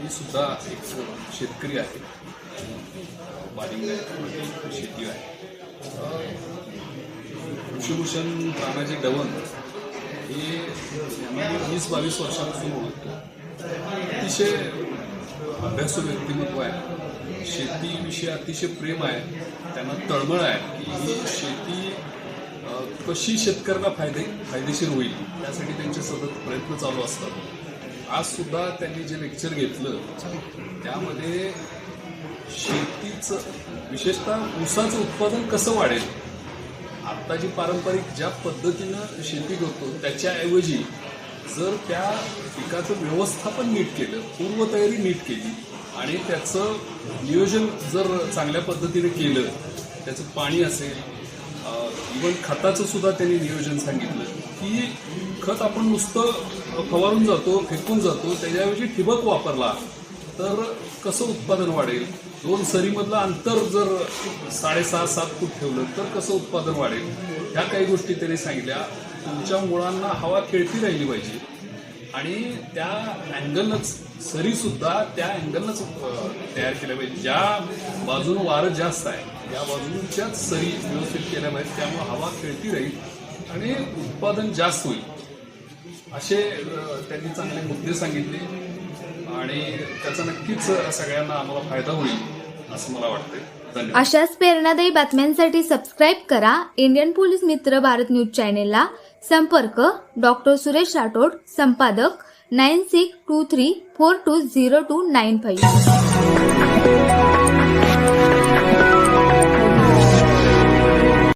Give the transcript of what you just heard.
मी सुद्धा एक शेतकरी आहे, बारीक शेती आहे. कृषीभूषण तानाजी दवंत हे 20-22 वर्षापासून ओळखतो. अतिशय अभ्यासू व्यक्तिमत्व आहे, शेतीविषयी अतिशय प्रेम आहे, त्यांना तळमळ आहे की ही शेती कशी शेतकऱ्यांना फायदेशीर होईल त्यासाठी त्यांचे सतत प्रयत्न चालू असतात. आज सुद्धा त्यांनी जे लेक्चर घेतलं त्यामध्ये शेतीचं विशेषतः ऊसाचं उत्पादन कसं वाढेल, आता जी पारंपरिक ज्या पद्धतीनं शेती करतो त्याच्याऐवजी जर त्या पिकाचं व्यवस्थापन नीट केलं, पूर्वतयारी नीट केली आणि त्याचं नियोजन जर चांगल्या पद्धतीने केलं, त्याचं पाणी असेल, इव्हन खताचं सुद्धा त्यांनी नियोजन सांगितलं की खत आपण नुसतं फवारून जातो, फेकून जातो, त्याच्याऐवजी ठिबक वापरला तर कसं उत्पादन वाढेल, 2 सरीमधलं अंतर जर 6.5-7 फूट ठेवलं तर कसं उत्पादन वाढेल, ह्या काही गोष्टी त्यांनी सांगितल्या. तुमच्या मुळांना हवा खेळती राहिली पाहिजे आणि त्या अँगलनंच सरीसुद्धा त्या अँगलनंच तयार केल्या पाहिजे. ज्या बाजून वारं जास्त आहे त्या बाजूच्याच सरी व्यवस्थित केल्या पाहिजेत, त्यामुळे हवा खेळती राहील आणि उत्पादन जास्त होईल. असे त्यांनी चांगले मुद्दे सांगितले आणि त्याचा नक्कीच सगळ्यांना आम्हाला फायदा होईल असं मला वाटतंय. धन्यवाद. अशाच प्रेरणादायी बातम्यांसाठी सबस्क्राईब करा इंडियन पोलीस मित्र भारत न्यूज चॅनेलला. संपर्क डॉक्टर सुरेश राठोड, संपादक 9623420295.